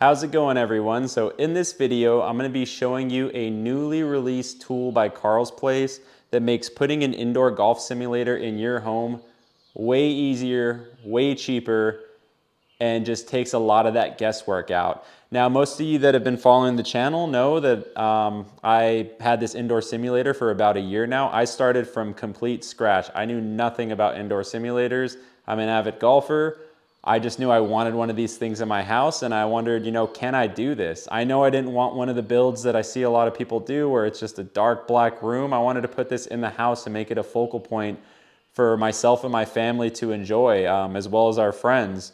How's it going, everyone? So in this video, I'm going to be showing you a newly released tool by Carl's Place that makes putting an indoor golf simulator in your home way easier, way cheaper, and just takes a lot of that guesswork out. Now, most of you that have been following the channel know that I had this indoor simulator for about a year now. I started from complete scratch. I knew nothing about indoor simulators. I'm an avid golfer. I just knew I wanted one of these things in my house, and I wondered, can I do this? I know I didn't want one of the builds that I see a lot of people do where it's just a dark black room. I wanted to put this in the house and make it a focal point for myself and my family to enjoy, as well as our friends.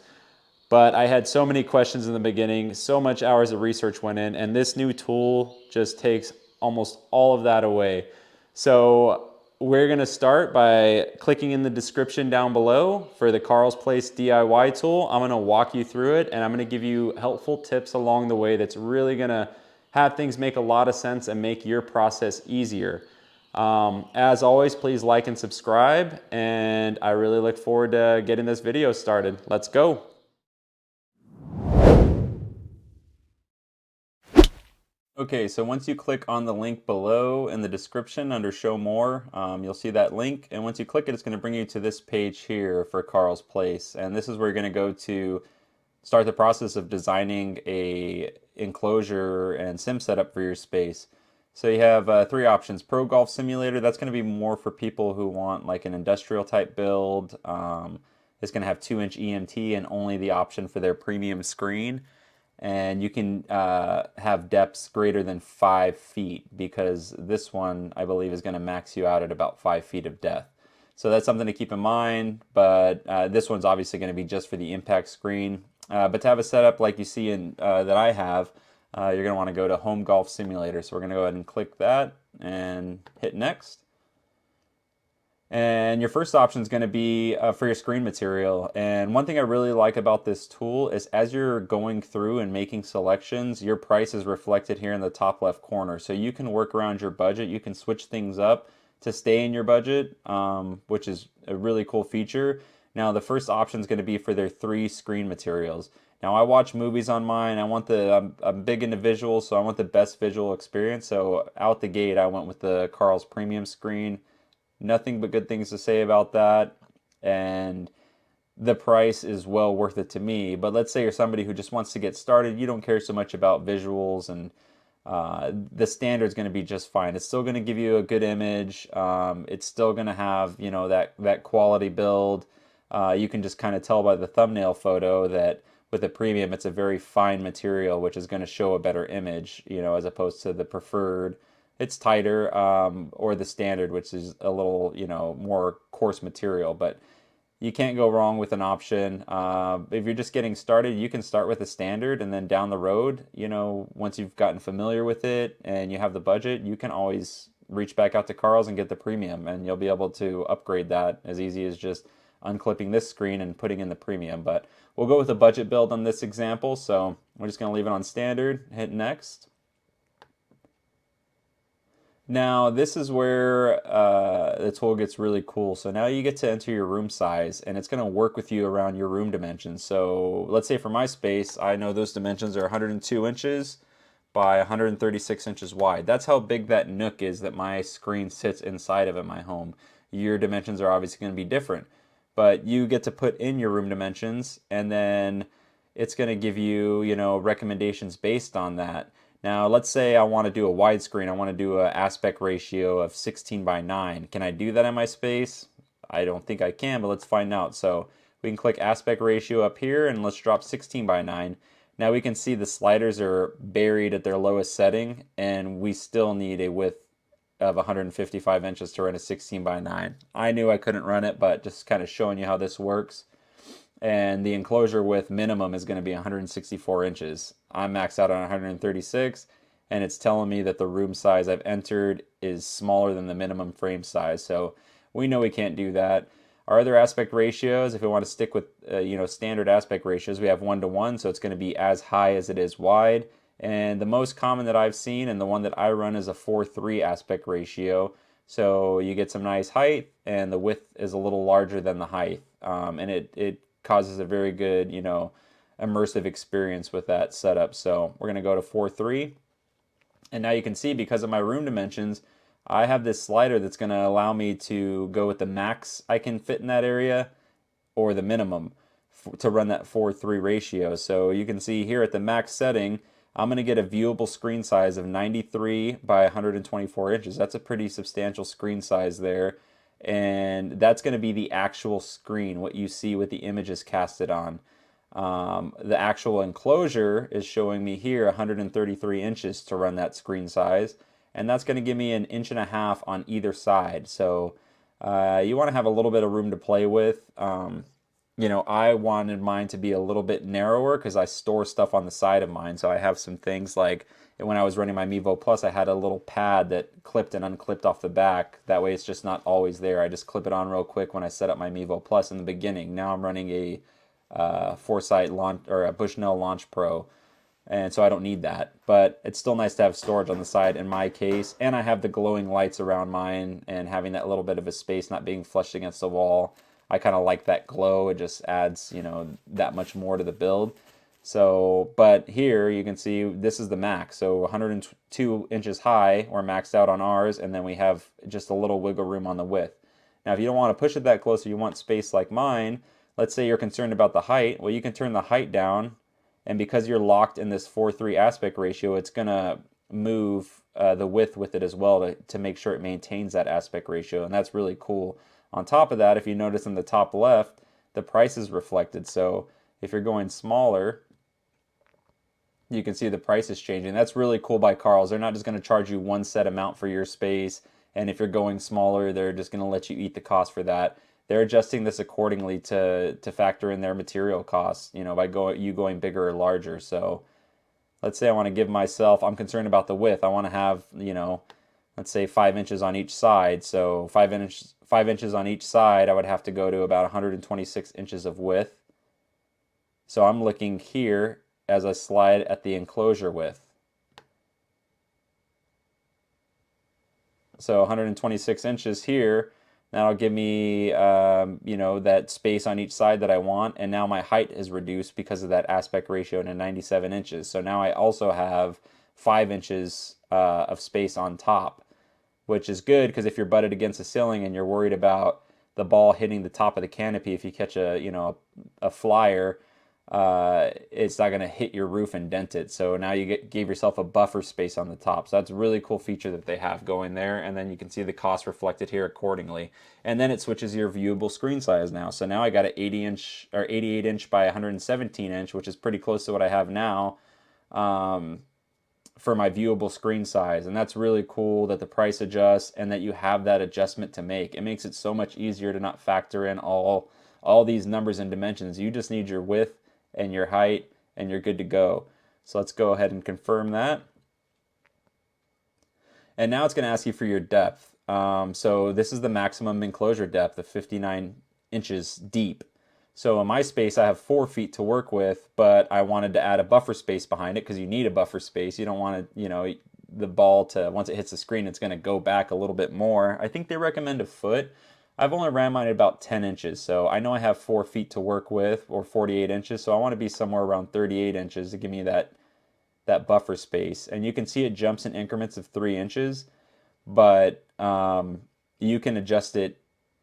But I had so many questions in the beginning, so much hours of research went in, and this new tool just takes almost all of that away. So we're gonna start by clicking in the description down below for the Carl's Place DIY tool. I'm gonna walk you through it, and I'm gonna give you helpful tips along the way that's really gonna have things make a lot of sense and make your process easier. As always, please like and subscribe, and I really look forward to getting this video started. Let's go. Okay, so once you click on the link below in the description under Show More, you'll see that link, and once you click it, it's going to bring you to this page here for Carl's Place, and this is where you're going to go to start the process of designing a enclosure and sim setup for your space. So you have three options. Pro Golf Simulator, that's going to be more for people who want like an industrial type build. It's going to have 2-inch EMT and only the option for their premium screen. And you can have depths greater than 5 feet, because this one, I believe, is going to max you out at about 5 feet of depth. So that's something to keep in mind, but this one's obviously going to be just for the impact screen. But to have a setup like you see in that I have, you're going to want to go to Home Golf Simulator. So we're going to go ahead and click that and hit Next. And your first option is going to be for your screen material. And one thing I really like about this tool is as you're going through and making selections, your price is reflected here in the top left corner. So you can work around your budget. You can switch things up to stay in your budget, which is a really cool feature. Now, the first option is going to be for their 3 screen materials. Now, I watch movies on mine. I'm big into visuals, so I want the best visual experience. So out the gate, I went with the Carl's Premium screen. Nothing but good things to say about that, and the price is well worth it to me. But let's say you're somebody who just wants to get started, you don't care so much about visuals, and the standard is going to be just fine. It's still going to give you a good image. It's still going to have that quality build. You can just kind of tell by the thumbnail photo that with the premium, it's a very fine material, which is going to show a better image, as opposed to the preferred. It's tighter, or the standard, which is a little, more coarse material, but you can't go wrong with an option. If you're just getting started, you can start with the standard, and then down the road, once you've gotten familiar with it and you have the budget, you can always reach back out to Carl's and get the premium, and you'll be able to upgrade that as easy as just unclipping this screen and putting in the premium. But we'll go with a budget build on this example, so we're just going to leave it on standard, hit Next. Now, this is where the tool gets really cool. So now you get to enter your room size, and it's going to work with you around your room dimensions. So let's say for my space, I know those dimensions are 102 inches by 136 inches wide. That's how big that nook is that my screen sits inside of in my home. Your dimensions are obviously going to be different, but you get to put in your room dimensions, and then it's going to give you, recommendations based on that. Now, let's say I want to do a widescreen. I want to do an aspect ratio of 16:9. Can I do that in my space? I don't think I can, but let's find out. So we can click aspect ratio up here, and let's drop 16:9. Now we can see the sliders are buried at their lowest setting, and we still need a width of 155 inches to run a 16:9. I knew I couldn't run it, but just kind of showing you how this works. And the enclosure width minimum is going to be 164 inches. I'm maxed out on 136, and it's telling me that the room size I've entered is smaller than the minimum frame size. So we know we can't do that. Our other aspect ratios, if we want to stick with standard aspect ratios, we have 1:1, so it's going to be as high as it is wide. And the most common that I've seen, and the one that I run, is a 4:3 aspect ratio. So you get some nice height, and the width is a little larger than the height, and it causes a very good, immersive experience with that setup. So we're going to go to 4.3. And now you can see, because of my room dimensions, I have this slider that's going to allow me to go with the max I can fit in that area or the minimum to run that 4:3 ratio. So you can see here at the max setting, I'm going to get a viewable screen size of 93 by 124 inches. That's a pretty substantial screen size there. And that's going to be the actual screen, what you see with the images casted on. The actual enclosure is showing me here 133 inches to run that screen size, and that's going to give me an inch and a half on either side. So you want to have a little bit of room to play with. I wanted mine to be a little bit narrower because I store stuff on the side of mine. So I have some things like when I was running my Mevo Plus, I had a little pad that clipped and unclipped off the back. That way it's just not always there. I just clip it on real quick when I set up my Mevo Plus in the beginning. Now I'm running a Foresight launch or a Bushnell Launch Pro, and so I don't need that. But it's still nice to have storage on the side in my case, and I have the glowing lights around mine, and having that little bit of a space not being flushed against the wall. I kind of like that glow. It just adds, that much more to the build. So, but here you can see this is the max. So 102 inches high, we're maxed out on ours, and then we have just a little wiggle room on the width. Now, if you don't want to push it that close, or you want space like mine, let's say you're concerned about the height. Well, you can turn the height down, and because you're locked in this 4:3 aspect ratio, it's going to move the width with it as well to make sure it maintains that aspect ratio, and that's really cool. On top of that, if you notice in the top left, the price is reflected. So if you're going smaller, you can see the price is changing. That's really cool by Carl's. They're not just going to charge you one set amount for your space, and if you're going smaller, they're just going to let you eat the cost for that. They're adjusting this accordingly to factor in their material costs, by going bigger or larger. So let's say I want to give myself, I'm concerned about the width. I want to have, let's say 5 inches on each side. So 5 inches on each side, I would have to go to about 126 inches of width. So I'm looking here as I slide at the enclosure width. So 126 inches here. That'll give me, that space on each side that I want. And now my height is reduced because of that aspect ratio to 97 inches. So now I also have 5 inches of space on top, which is good because if you're butted against the ceiling and you're worried about the ball hitting the top of the canopy, if you catch a flyer, it's not going to hit your roof and dent it. So now you gave yourself a buffer space on the top. So that's a really cool feature that they have going there. And then you can see the cost reflected here accordingly. And then it switches your viewable screen size now. So now I got an 80-inch or 88-inch by 117-inch, which is pretty close to what I have now for my viewable screen size. And that's really cool that the price adjusts and that you have that adjustment to make. It makes it so much easier to not factor in all these numbers and dimensions. You just need your width and your height, and you're good to go. So let's go ahead and confirm that. And now it's going to ask you for your depth. So this is the maximum enclosure depth of 59 inches deep. So in my space, I have 4 feet to work with, but I wanted to add a buffer space behind it because you need a buffer space. You don't want to, the ball to, once it hits the screen, it's going to go back a little bit more. I think they recommend a foot. I've only ran mine at about 10 inches, so I know I have 4 feet to work with, or 48 inches, so I want to be somewhere around 38 inches to give me that buffer space. And you can see it jumps in increments of 3 inches, but you can adjust it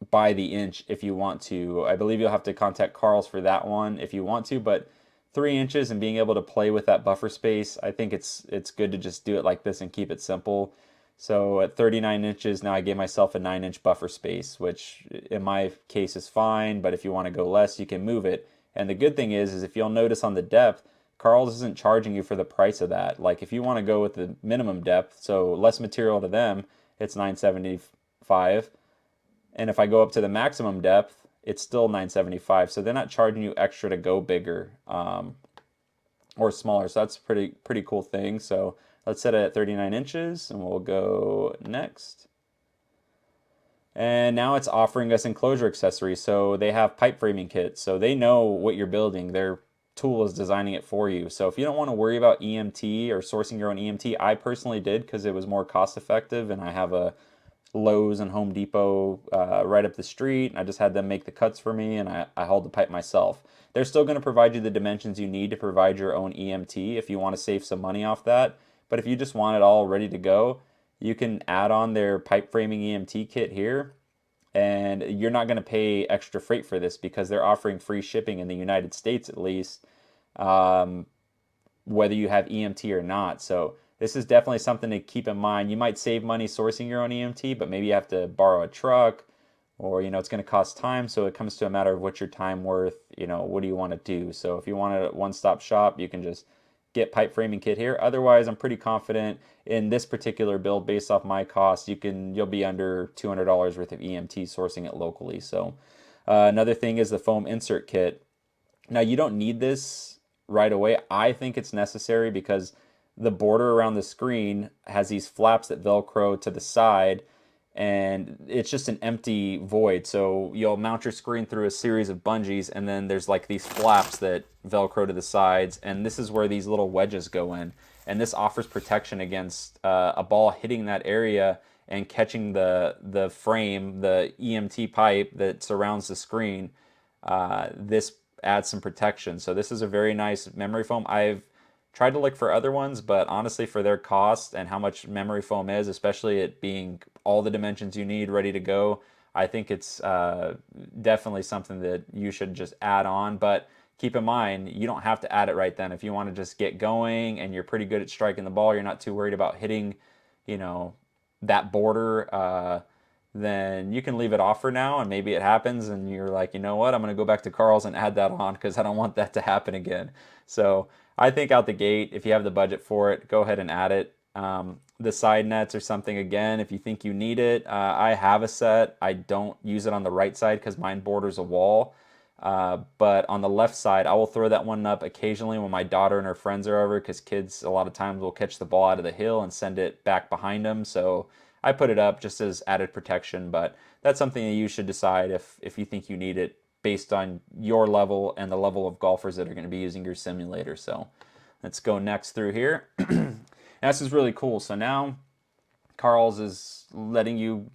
by the inch if you want to. I believe you'll have to contact Carl's for that one if you want to, but 3 inches and being able to play with that buffer space, I think it's good to just do it like this and keep it simple. So at 39 inches, now I gave myself a 9-inch buffer space, which in my case is fine, but if you want to go less, you can move it. And the good thing is if you'll notice on the depth, Carl's isn't charging you for the price of that. Like if you want to go with the minimum depth, so less material to them, it's $9.75. And if I go up to the maximum depth, it's still $9.75. So they're not charging you extra to go bigger or smaller. So that's a pretty cool thing. So let's set it at 39 inches and we'll go next. And now it's offering us enclosure accessories. So they have pipe framing kits. So they know what you're building. Their tool is designing it for you. So if you don't want to worry about EMT or sourcing your own EMT, I personally did because it was more cost effective and I have a Lowe's and Home Depot right up the street. I just had them make the cuts for me, and I hauled the pipe myself. They're still going to provide you the dimensions you need to provide your own EMT if you want to save some money off that. But if you just want it all ready to go, you can add on their pipe framing EMT kit here, and you're not going to pay extra freight for this because they're offering free shipping in the United States at least, um, whether you have EMT or not. So this is definitely something to keep in mind. You might save money sourcing your own EMT, but maybe you have to borrow a truck, or it's going to cost time. So it comes to a matter of what's your time worth. What do you want to do? So if you want a one-stop shop, you can just get pipe framing kit here. Otherwise, I'm pretty confident in this particular build based off my cost. You'll be under $200 worth of EMT sourcing it locally. So another thing is the foam insert kit. Now you don't need this right away. I think it's necessary because the border around the screen has these flaps that Velcro to the side, and it's just an empty void. So you'll mount your screen through a series of bungees, and then there's like these flaps that Velcro to the sides, and this is where these little wedges go in. And this offers protection against a ball hitting that area and catching the frame, the EMT pipe that surrounds the screen. This adds some protection. So this is a very nice memory foam. I've tried to look for other ones, but honestly, for their cost and how much memory foam is, especially it being all the dimensions you need ready to go, I think it's definitely something that you should just add on. But keep in mind, you don't have to add it right then. If you want to just get going and you're pretty good at striking the ball, you're not too worried about hitting, you know, that border. Then you can leave it off for now, and maybe it happens and you're like, you know what, I'm going to go back to Carl's and add that on because I don't want that to happen again. So I think out the gate, if you have the budget for it, go ahead and add it. The side nets or something, again, if you think you need it. I have a set. I don't use it on the right side because mine borders a wall. But on the left side, I will throw that one up occasionally when my daughter and her friends are over, because kids a lot of times will catch the ball out of the hill and send it back behind them. So I put it up just as added protection, but that's something that you should decide if you think you need it based on your level and the level of golfers that are going to be using your simulator. So let's go next through here. This is really cool. So now Carl's is letting you,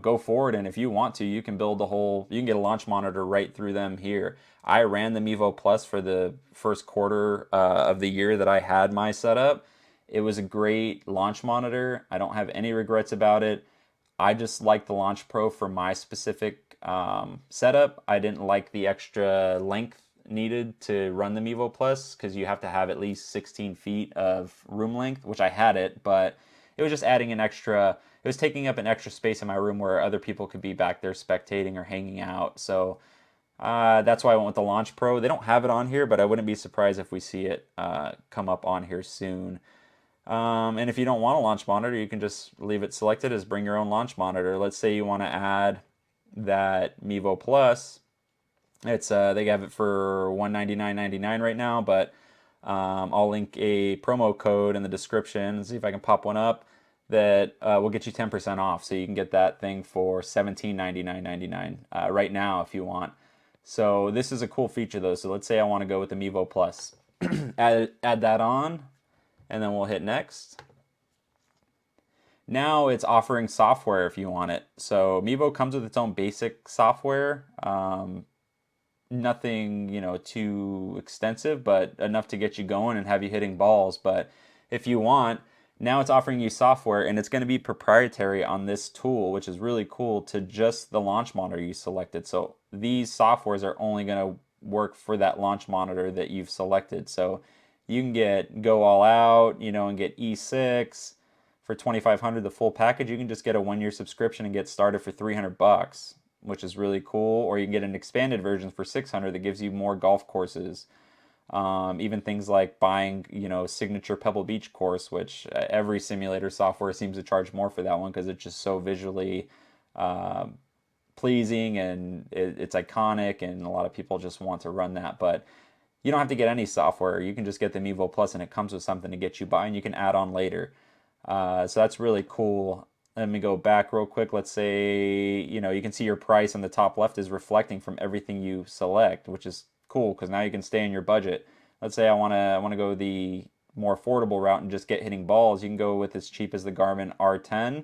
go forward, and if you want to, you can build you can get a launch monitor right through them here. I ran the Mevo Plus for the first quarter of the year that I had my setup. It was a great launch monitor. I don't have any regrets about it. I just like the Launch Pro for my specific setup. I didn't like the extra length needed to run the Mevo Plus because you have to have at least 16 feet of room length, which I had it, but it was just adding it was taking up an extra space in my room where other people could be back there spectating or hanging out. So that's why I went with the Launch Pro. They don't have it on here, but I wouldn't be surprised if we see it come up on here soon. And if you don't want a launch monitor, you can just leave it selected as bring your own launch monitor. Let's say you want to add that Mevo Plus. It's they have it for $199.99 right now, but I'll link a promo code in the description and see if I can pop one up that will get you 10% off. So you can get that thing for $1799.99 right now if you want. So this is a cool feature though. So let's say I want to go with the Mevo Plus. add that on, and then we'll hit next. Now it's offering software if you want it. So Mevo comes with its own basic software. Nothing, too extensive, but enough to get you going and have you hitting balls. But if you want, now it's offering you software, and it's going to be proprietary on this tool, which is really cool, to just the launch monitor you selected. So these softwares are only going to work for that launch monitor that you've selected. So you can go all out, and get E6 for $2,500, the full package. You can just get a 1-year subscription and get started for $300, which is really cool. Or you can get an expanded version for $600 that gives you more golf courses. Even things like buying, signature Pebble Beach course, which every simulator software seems to charge more for that one because it's just so visually pleasing, and it's iconic, and a lot of people just want to run that. But you don't have to get any software. You can just get the Mevo Plus, and it comes with something to get you by, and you can add on later. So that's really cool. Let me go back real quick. Let's say, you can see your price on the top left is reflecting from everything you select, which is cool because now you can stay in your budget. Let's say I want to go the more affordable route and just get hitting balls. You can go with as cheap as the Garmin R10,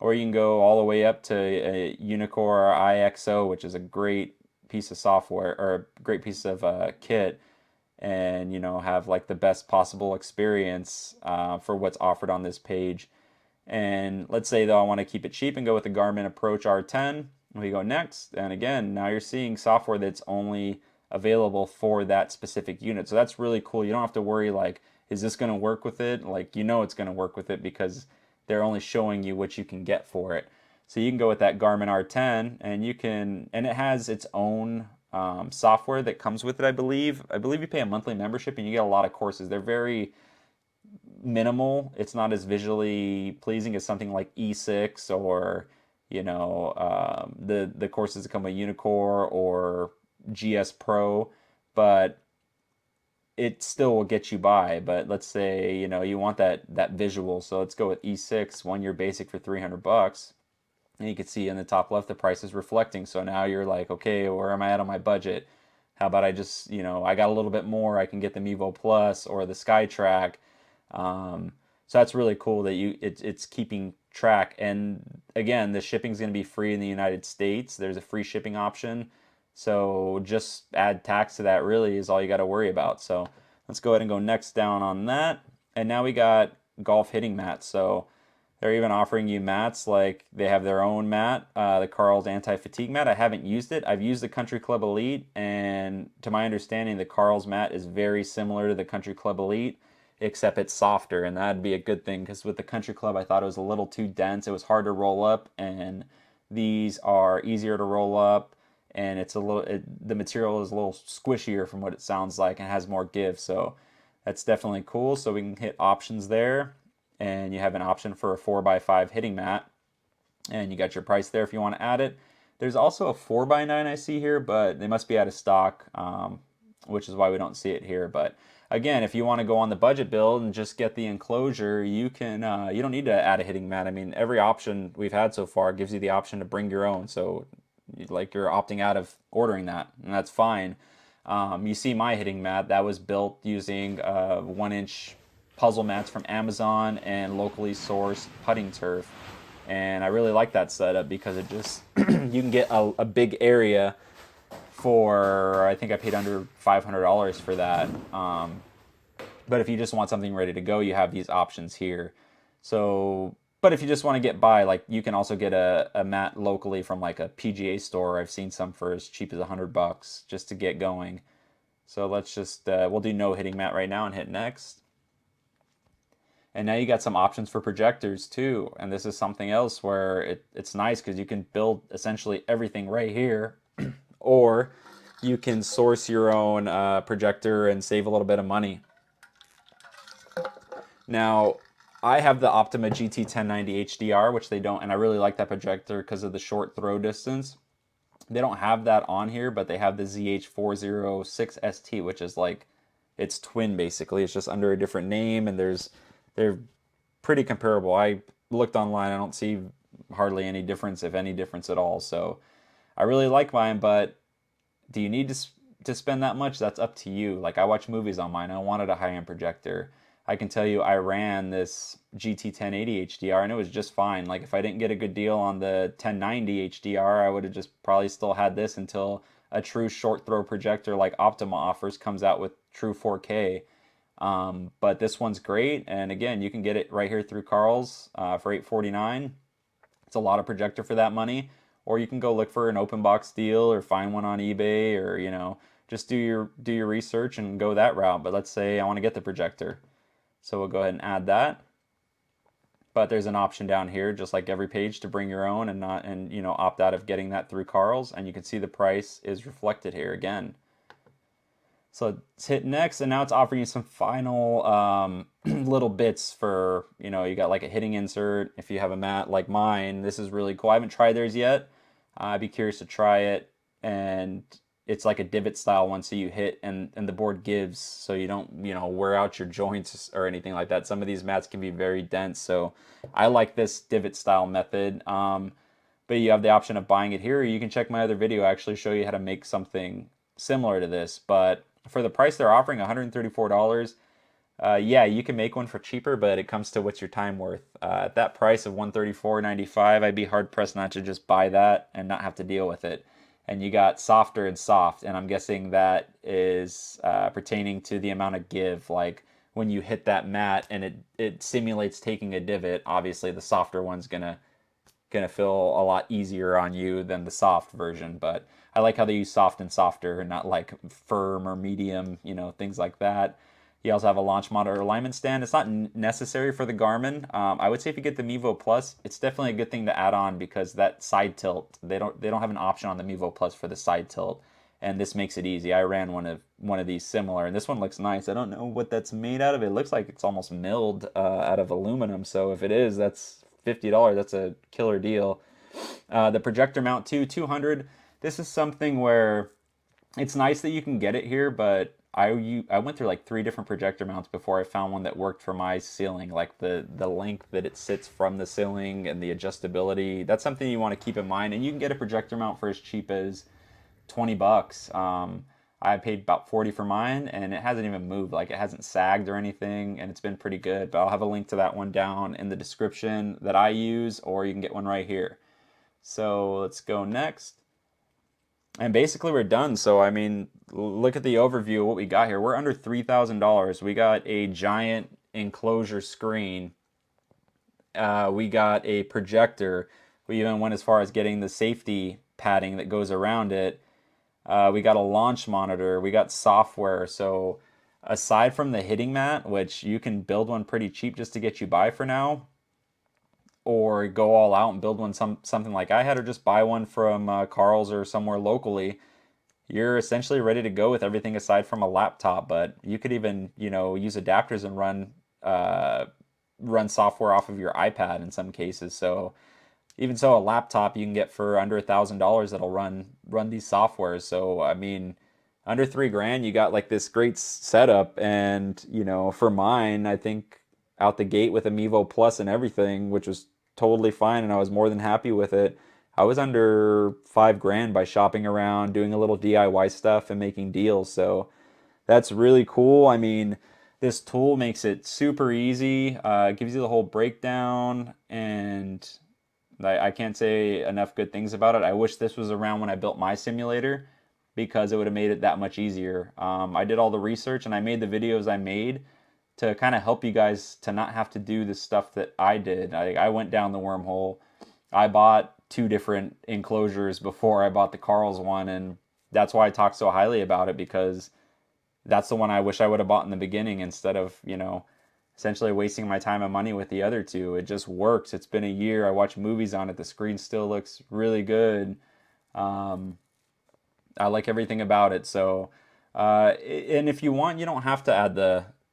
or you can go all the way up to a Unicore IXO, which is a great piece of software or a great piece of kit, and have like the best possible experience for what's offered on this page. And let's say though I want to keep it cheap and go with the Garmin Approach R10. We go next, and again, now you're seeing software that's only available for that specific unit. So that's really cool. You don't have to worry like, is this going to work with it? Like, it's going to work with it because they're only showing you what you can get for it. So you can go with that Garmin R10, and it has its own software that comes with it. I believe you pay a monthly membership and you get a lot of courses. They're very minimal. It's not as visually pleasing as something like E6 or the courses that come with Unicore or GS Pro, but it still will get you by. But let's say you want that visual, so let's go with E6 1 year basic for $300. And you can see in the top left the price is reflecting. So now you're like, okay, where am I at on my budget? How about I just I got a little bit more, I can get the Mevo Plus or the SkyTrack. So that's really cool that it's keeping track. And again, the shipping is going to be free in the United States. There's a free shipping option. So just add tax to that really is all you got to worry about. So let's go ahead and go next down on that. And now we got golf hitting mats. So they're even offering you mats, like they have their own mat, the Carl's anti-fatigue mat. I haven't used it. I've used the Country Club Elite, and to my understanding, the Carl's mat is very similar to the Country Club Elite, except it's softer, and that'd be a good thing, because with the Country Club, I thought it was a little too dense. It was hard to roll up, and these are easier to roll up, and the material is a little squishier from what it sounds like, and has more give, so that's definitely cool. So we can hit options there, and you have an option for a 4x5 hitting mat, and you got your price there if you want to add it. There's also a 4x9 I see here, but they must be out of stock, which is why we don't see it here. But again, if you want to go on the budget build and just get the enclosure, you can. You don't need to add a hitting mat. I mean, every option we've had so far gives you the option to bring your own. So, like, you're opting out of ordering that, and that's fine. You see my hitting mat that was built using 1-inch puzzle mats from Amazon and locally sourced putting turf, and I really like that setup because it just you can get a big area for, I think I paid under $500 for that. But if you just want something ready to go, you have these options here. So, but if you just want to get by, like, you can also get a mat locally from like a PGA store. I've seen some for as cheap as $100 just to get going. So let's just we'll do no hitting mat right now and hit next. And now you got some options for projectors too. And this is something else where it's nice because you can build essentially everything right here, or you can source your own projector and save a little bit of money. Now, I have the Optima GT1090 HDR, which they don't, and I really like that projector because of the short throw distance. They don't have that on here, but they have the ZH406ST, which is like its twin basically. It's just under a different name, and they're pretty comparable. I looked online, I don't see hardly any difference, if any difference at all. So I really like mine, but do you need to spend that much? That's up to you. Like, I watch movies on mine. I wanted a high-end projector. I can tell you I ran this GT1080 HDR and it was just fine. Like, if I didn't get a good deal on the 1090 HDR, I would have just probably still had this until a true short throw projector like Optima offers comes out with true 4K. But this one's great, and again, you can get it right here through Carl's for $849. It's a lot of projector for that money. Or you can go look for an open box deal or find one on eBay, or just do your research and go that route. But let's say I want to get the projector, so we'll go ahead and add that. But there's an option down here, just like every page, to bring your own and opt out of getting that through Carl's, and you can see the price is reflected here again. So let's hit next, and now it's offering you some final little bits for, you got like a hitting insert. If you have a mat like mine, this is really cool. I haven't tried theirs yet. I'd be curious to try it. And it's like a divot style one, so you hit and the board gives, so you don't, wear out your joints or anything like that. Some of these mats can be very dense, so I like this divot style method. But you have the option of buying it here, or you can check my other video. I actually show you how to make something similar to this, but for the price they're offering, $134, Yeah, you can make one for cheaper, but it comes to what's your time worth. At that price of 134.95, I'd be hard pressed not to just buy that and not have to deal with it. And you got softer and soft, and I'm guessing that is pertaining to the amount of give. Like when you hit that mat and it simulates taking a divot, obviously the softer one's gonna feel a lot easier on you than the soft version. But I like how they use soft and softer and not like firm or medium, things like that. You also have a launch monitor alignment stand. It's not necessary for the Garmin. I would say if you get the Mevo Plus, it's definitely a good thing to add on because that side tilt, they don't have an option on the Mevo Plus for the side tilt, and this makes it easy. I ran one of these similar, and this one looks nice. I don't know what that's made out of. It looks like it's almost milled out of aluminum. So if it is, that's $50. That's a killer deal. The Projector Mount 200. This is something where it's nice that you can get it here, but I went through like 3 different projector mounts before I found one that worked for my ceiling. Like the length that it sits from the ceiling and the adjustability. That's something you want to keep in mind. And you can get a projector mount for as cheap as $20. I paid about 40 for mine, and it hasn't even moved. Like it hasn't sagged or anything, and it's been pretty good. But I'll have a link to that one down in the description that I use, or you can get one right here. So let's go next. And basically we're done. So I mean, look at the overview of what we got here. We're under $3,000. We got a giant enclosure screen. We got a projector. We even went as far as getting the safety padding that goes around it. We got a launch monitor. We got software. So aside from the hitting mat, which you can build one pretty cheap just to get you by for now, or go all out and build one something like I had, or just buy one from Carl's or somewhere locally, you're essentially ready to go with everything aside from a laptop. But you could even, use adapters and run software off of your iPad in some cases. So even so, a laptop you can get for under $1,000 that'll run these softwares. So I mean, under 3 grand, you got like this great setup. And for mine, I think out the gate with a Mevo Plus and everything, which was totally fine, and I was more than happy with it. I was under 5 grand by shopping around, doing a little DIY stuff, and making deals. So that's really cool. I mean, this tool makes it super easy. It gives you the whole breakdown, and I can't say enough good things about it. I wish this was around when I built my simulator because it would have made it that much easier. I did all the research and I made the videos I made to kind of help you guys to not have to do the stuff that I did. I went down the wormhole. I bought 2 different enclosures before I bought the Carl's one, and that's why I talk so highly about it, because that's the one I wish I would have bought in the beginning instead of, essentially wasting my time and money with the other 2. It just works. It's been a year. I watch movies on it. The screen still looks really good. I like everything about it. So, and if you want, you don't have to add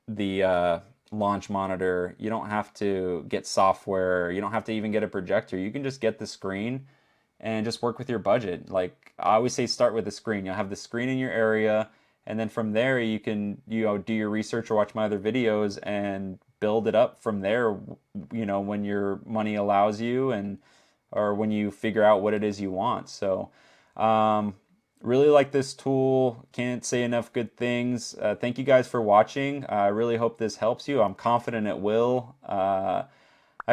the launch monitor. You don't have to get software. You don't have to even get a projector. You can just get the screen and just work with your budget. Like I always say, start with the screen. You'll have the screen in your area, and then from there you can do your research or watch my other videos and build it up from there. When your money allows you, and or when you figure out what it is you want. So. Really like this tool. Can't say enough good things. Thank you guys for watching. I really hope this helps you. I'm confident it will. I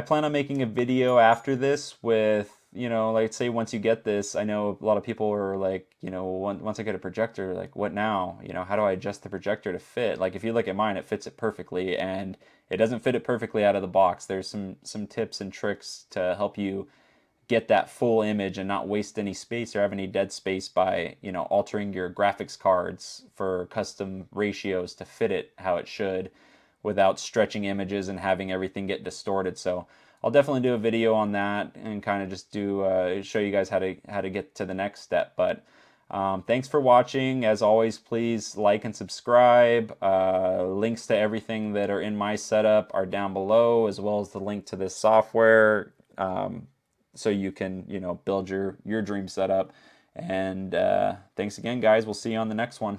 plan on making a video after this with, like say once you get this, I know a lot of people are like, once I get a projector, like what now? How do I adjust the projector to fit? Like if you look at mine, it fits it perfectly, and it doesn't fit it perfectly out of the box. There's some tips and tricks to help you get that full image and not waste any space or have any dead space by altering your graphics cards for custom ratios to fit it how it should without stretching images and having everything get distorted. So I'll definitely do a video on that and kind of just show you guys how to get to the next step. But thanks for watching. As always, please like and subscribe. Links to everything that are in my setup are down below, as well as the link to this software. So you can, build your dream setup. And thanks again, guys. We'll see you on the next one.